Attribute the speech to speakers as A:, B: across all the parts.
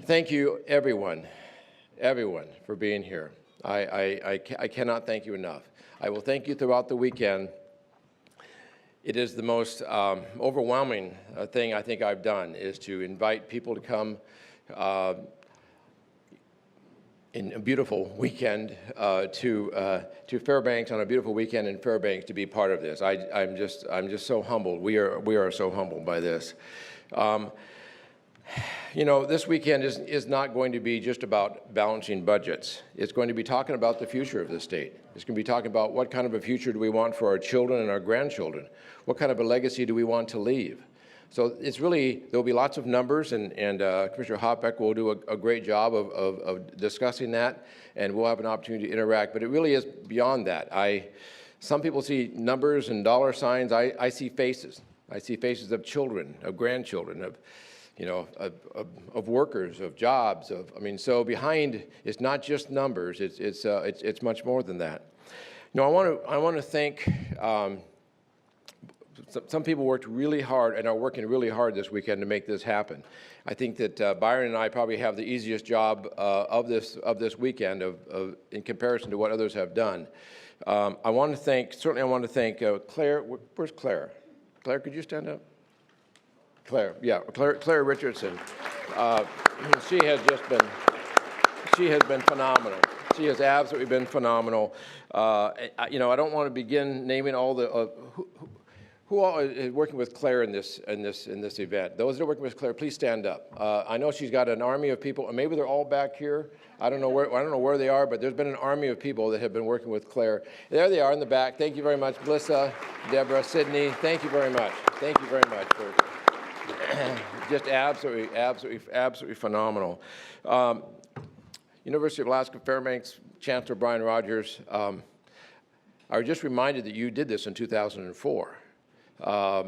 A: Thank you, everyone, for being here. I cannot thank you enough. I will thank you throughout the weekend. It is the most overwhelming thing I think I've done, is to invite people to come in a beautiful weekend to Fairbanks, on a beautiful weekend in Fairbanks, to be part of this. I'm just so humbled. We are so humbled by this. You know, this weekend is not going to be just about balancing budgets. It's going to be talking about the future of the state. It's going to be talking about what kind of a future do we want for our children and our grandchildren. What kind of a legacy do we want to leave? So it's really, there'll be lots of numbers, and Commissioner Hoppeck will do a great job of discussing that, and we'll have an opportunity to interact. But it really is beyond that. Some people see numbers and dollar signs. I see faces. I see faces of children, of grandchildren, of workers, of jobs. So behind, it's not just numbers. It's much more than that. You know, I want to thank. Some people worked really hard and are working really hard this weekend to make this happen. I think that Byron and I probably have the easiest job of this weekend in comparison to what others have done. I want to thank Claire. Where's Claire? Claire, could you stand up? Claire Richardson. She has been phenomenal. She has absolutely been phenomenal. I don't want to begin naming all the who all is working with Claire in this event. Those that are working with Claire, please stand up. I know she's got an army of people, and maybe they're all back here. I don't know where they are, but there's been an army of people that have been working with Claire. There they are in the back. Thank you very much, Melissa, Deborah, Sydney. Thank you very much. Thank you very much for just absolutely phenomenal. University of Alaska Fairbanks Chancellor Brian Rogers. I was just reminded that you did this in 2004.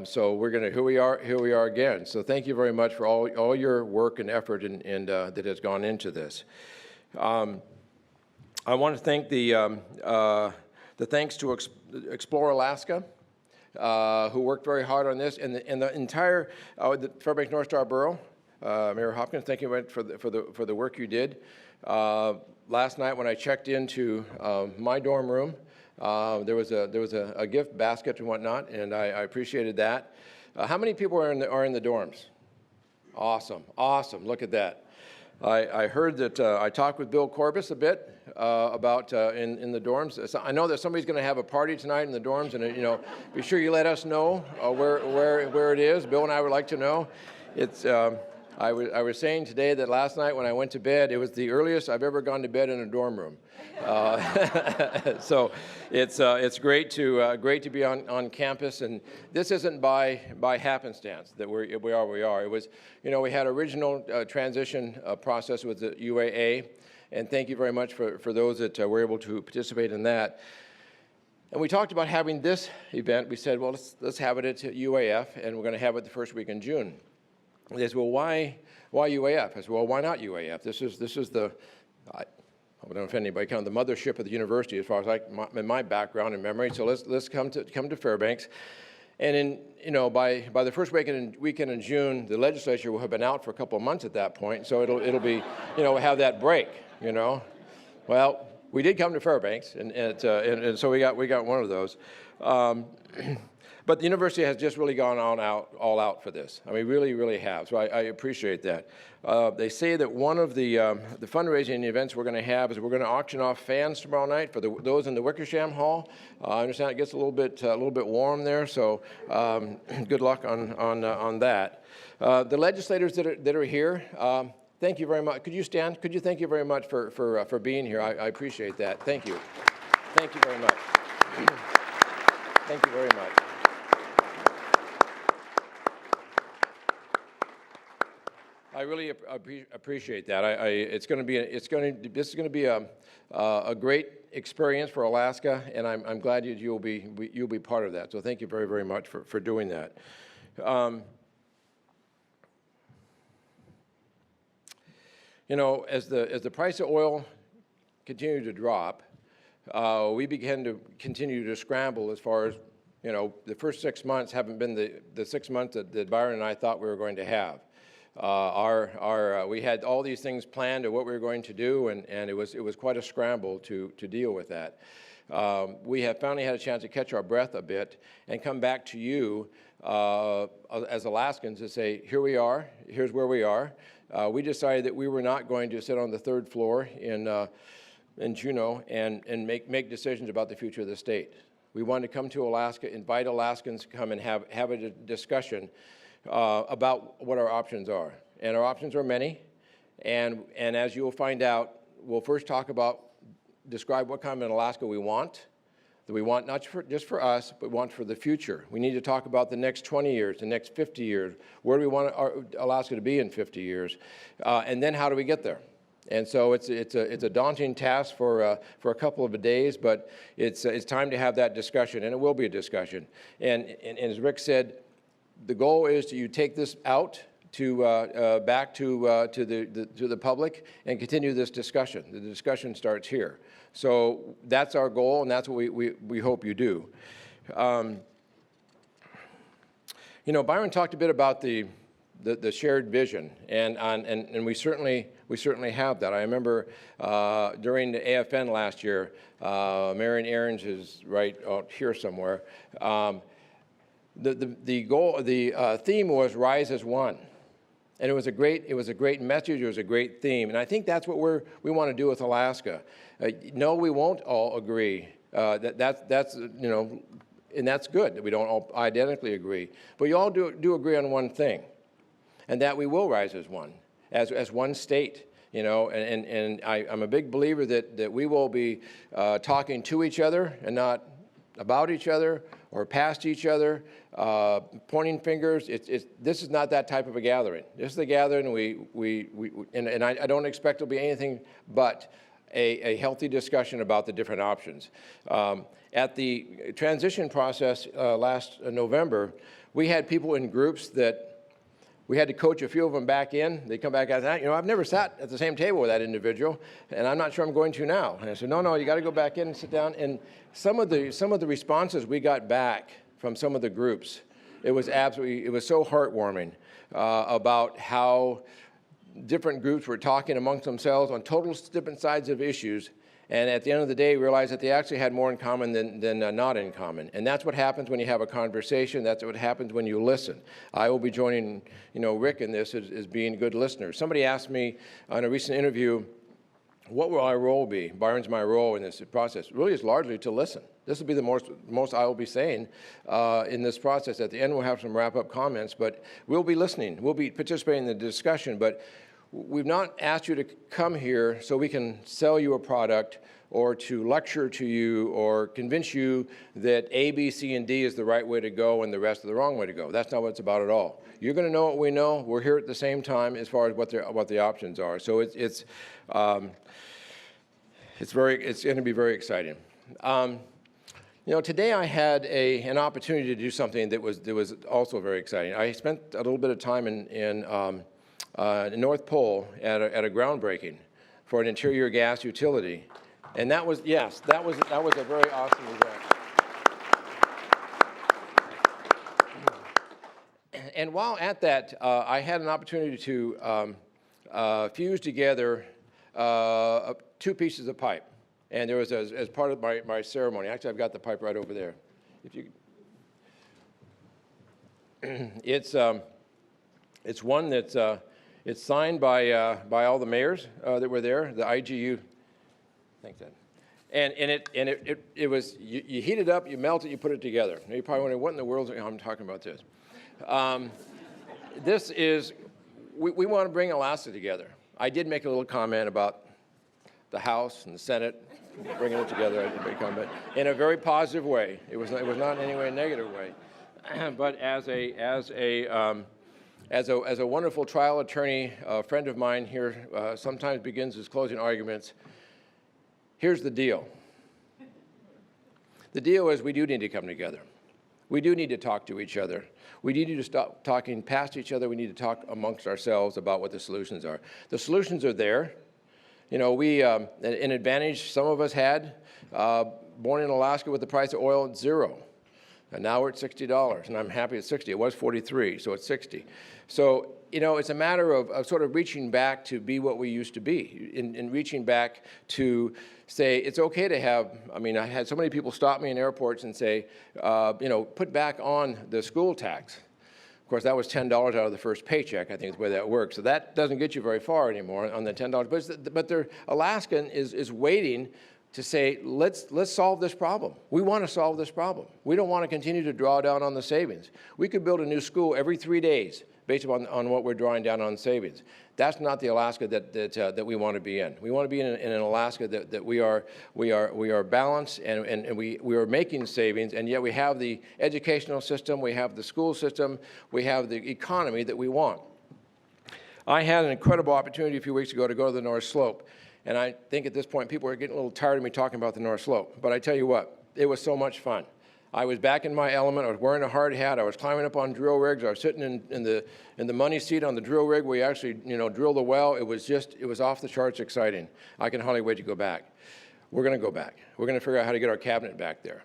A: So here we are again. So thank you very much for all your work and effort and that has gone into this. I want to thank the thanks to Explore Alaska, who worked very hard on this, and the entire the Fairbanks North Star Borough. Mayor Hopkins, thank you for the work you did. Last night when I checked into my dorm room, there was a gift basket and whatnot, and I appreciated that. How many people are in the dorms? Awesome. Look at that. I heard that I talked with Bill Corbis a bit about in the dorms. So I know that somebody's going to have a party tonight in the dorms, and be sure you let us know where it is. Bill and I would like to know. It's. I was saying today that last night when I went to bed, it was the earliest I've ever gone to bed in a dorm room. So it's great to be on campus, and this isn't by happenstance that we are. It was, we had original transition process with the UAA, and thank you very much for those that were able to participate in that. And we talked about having this event. We said, well, let's have it at UAF, and we're going to have it the first week in June. They said, well, why UAF? I said, well, why not UAF? This is the, I don't know if anybody kind of the mothership of the university as far as in my background and memory. So let's come to Fairbanks, and by the first weekend in June, the legislature will have been out for a couple of months at that point. So it'll be have that break. Well, we did come to Fairbanks, and so we got one of those. But the university has just really gone all out for this. I mean, really have. So I appreciate that. They say that one of the fundraising events we're going to have is we're going to auction off fans tomorrow night for those in the Wickersham Hall. I understand it gets a little bit warm there, so good luck on that. The legislators that are here, thank you very much. Could you stand? Could you thank you very much for being here? I appreciate that. Thank you. Thank you very much. Thank you very much. I really appreciate that. This is going to be a great experience for Alaska, and I'm glad you'll be part of that. So thank you very much for doing that. As the price of oil continued to drop, we began to continue to scramble as far as the first 6 months haven't been the 6 months that Byron and I thought we were going to have. We had all these things planned of what we were going to do, and it was quite a scramble to deal with that. We have finally had a chance to catch our breath a bit and come back to you as Alaskans and say, here we are, here's where we are. We decided that we were not going to sit on the third floor in Juneau and make decisions about the future of the state. We wanted to come to Alaska, invite Alaskans to come and have a discussion about what our options are. And our options are many, and as you will find out, we'll first describe what kind of an Alaska we want, that we want not just for us, but we want for the future. We need to talk about the next 20 years, the next 50 years, where do we want Alaska to be in 50 years, and then how do we get there? And so it's a daunting task for a couple of days, but it's time to have that discussion, and it will be a discussion. And as Rick said, the goal is to take this out back to the public and continue this discussion. The discussion starts here. So that's our goal, and that's what we hope you do. Byron talked a bit about the shared vision, and we certainly have that. I remember during the AFN last year, Marion Aarons is right out here somewhere. The theme was Rise as One, and it was a great message. It was a great theme, and I think that's what we want to do with Alaska. No, we won't all agree. That's and that's good that we don't all identically agree. But you all do agree on one thing, and that we will rise as one, as one state. And I'm a big believer that we will be talking to each other and not about each other or past each other, pointing fingers. This is not that type of a gathering. This is a gathering, and I don't expect it'll be anything but a healthy discussion about the different options. At the transition process last November, we had people in groups that we had to coach a few of them back in. They come back and say, I've never sat at the same table with that individual, and I'm not sure I'm going to now. And I said, no, you got to go back in and sit down. And some of the responses we got back from some of the groups, it was so heartwarming about how different groups were talking amongst themselves on total different sides of issues, and at the end of the day realized that they actually had more in common than not in common. And that's what happens when you have a conversation. That's what happens when you listen. I will be joining Rick in this as being good listeners. Somebody asked me on a recent interview, what will my role be? Byron's my role in this process. Really is largely to listen. This will be the most I will be saying in this process. At the end, we'll have some wrap-up comments, but we'll be listening. We'll be participating in the discussion, but we've not asked you to come here so we can sell you a product or to lecture to you or convince you that A, B, C, and D is the right way to go and the rest is the wrong way to go. That's not what it's about at all. You're going to know what we know. We're here at the same time as far as what the options are. So it's going to be very exciting. Today I had an opportunity to do something that was also very exciting. I spent a little bit of time in North Pole at a groundbreaking for an interior gas utility, and that was a very awesome event. And while at that, I had an opportunity to fuse together 2 pieces of pipe. And there was, as part of my ceremony, actually I've got the pipe right over there. If you, it's one that's it's signed by all the mayors that were there. The IGU, thanks Ed. And it was you heat it up, you melt it, you put it together. Now you're probably wondering what in the world I'm talking about this. This is we want to bring Alaska together. I did make a little comment about the House and the Senate bringing it together. I did make a comment in a very positive way. It was not in any way a negative way, but as a wonderful trial attorney, a friend of mine here sometimes begins his closing arguments. Here's the deal. The deal is we do need to come together. We do need to talk to each other. We need to stop talking past each other. We need to talk amongst ourselves about what the solutions are. The solutions are there. An advantage some of us had, born in Alaska with the price of oil at 0. And now we're at $60, and I'm happy at 60. It was 43, so it's 60. So, it's a matter of sort of reaching back to be what we used to be, in reaching back to say it's okay to have, I had so many people stop me in airports and say, put back on the school tax. Of course, that was $10 out of the first paycheck, I think is the way that works. So that doesn't get you very far anymore on the $10. But the Alaskan is waiting to say, let's solve this problem. We want to solve this problem. We don't want to continue to draw down on the savings. We could build a new school every 3 days based on what we're drawing down on savings. That's not the Alaska that we want to be in. We want to be in an Alaska that we are balanced and we are making savings, and yet we have the educational system, we have the school system, we have the economy that we want. I had an incredible opportunity a few weeks ago to go to the North Slope. And I think at this point, people are getting a little tired of me talking about the North Slope. But I tell you what, it was so much fun. I was back in my element. I was wearing a hard hat. I was climbing up on drill rigs. I was sitting in the money seat on the drill rig where you actually, drill the well. It was off the charts exciting. I can hardly wait to go back. We're going to go back. We're going to figure out how to get our cabinet back there.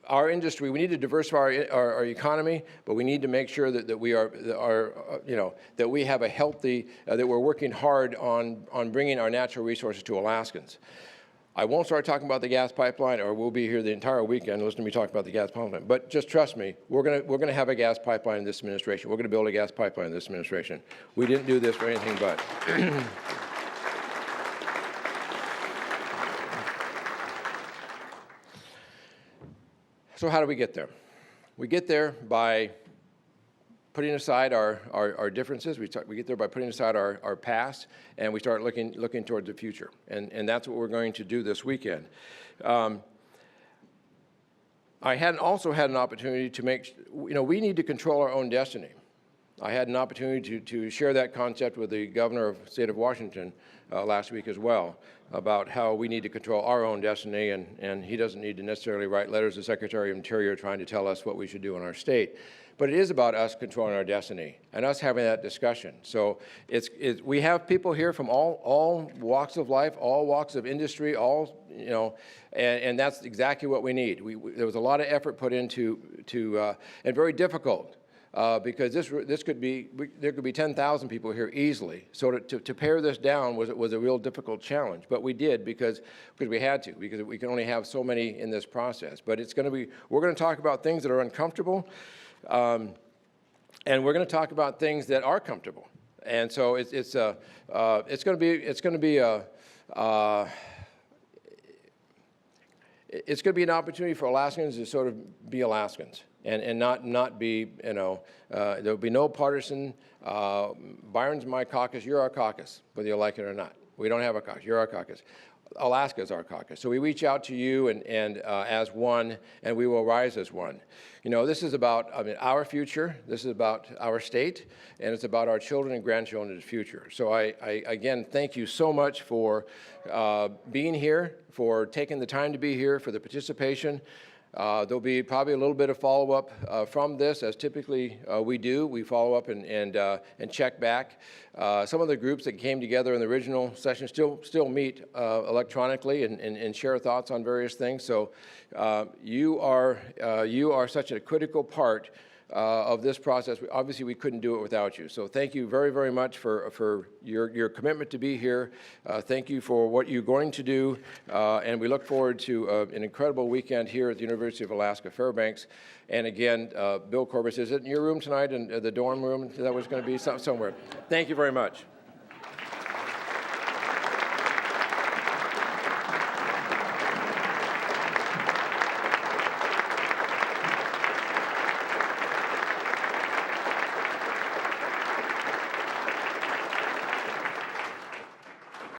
A: Our industry, we need to diversify our economy, but we need to make sure that we that we have a healthy, that we're working hard on bringing our natural resources to Alaskans. I won't start talking about the gas pipeline, or we'll be here the entire weekend listening to me talk about the gas pipeline. But just trust me, we're going to have a gas pipeline in this administration. We're going to build a gas pipeline in this administration. We didn't do this for anything but. So how do we get there? We get there by putting aside our differences. We get there by putting aside our past, and we start looking towards the future. And that's what we're going to do this weekend. I also had an opportunity to make, we need to control our own destiny. I had an opportunity to share that concept with the governor of the state of Washington last week as well, about how we need to control our own destiny, and he doesn't need to necessarily write letters to the Secretary of Interior trying to tell us what we should do in our state. But it is about us controlling our destiny and us having that discussion. So we have people here from all walks of life, all walks of industry, and that's exactly what we need. There was a lot of effort put into, and very difficult. Because there could be 10,000 people here easily. So to pare this down was a real difficult challenge, but we did because we had to, because we can only have so many in this process. But we're going to talk about things that are uncomfortable, and we're going to talk about things that are comfortable. And so it's going to be an opportunity for Alaskans to sort of be Alaskans. And not be, there'll be no partisan, Byron's my caucus, you're our caucus, whether you like it or not. We don't have a caucus, you're our caucus. Alaska's our caucus. So we reach out to you and as one, and we will rise as one. This is about our future, this is about our state, and it's about our children and grandchildren's future. So I again, thank you so much for being here, for taking the time to be here, for the participation. There'll be probably a little bit of follow-up from this, as typically we do. We follow up and check back. Some of the groups that came together in the original session still meet electronically and share thoughts on various things. So you are such a critical part of this process. Obviously, we couldn't do it without you. So thank you very, very much for your commitment to be here. Thank you for what you're going to do. And we look forward to an incredible weekend here at the University of Alaska Fairbanks. And again, Bill Corbis, is it in your room tonight, in the dorm room? That was going to be somewhere. Thank you very much.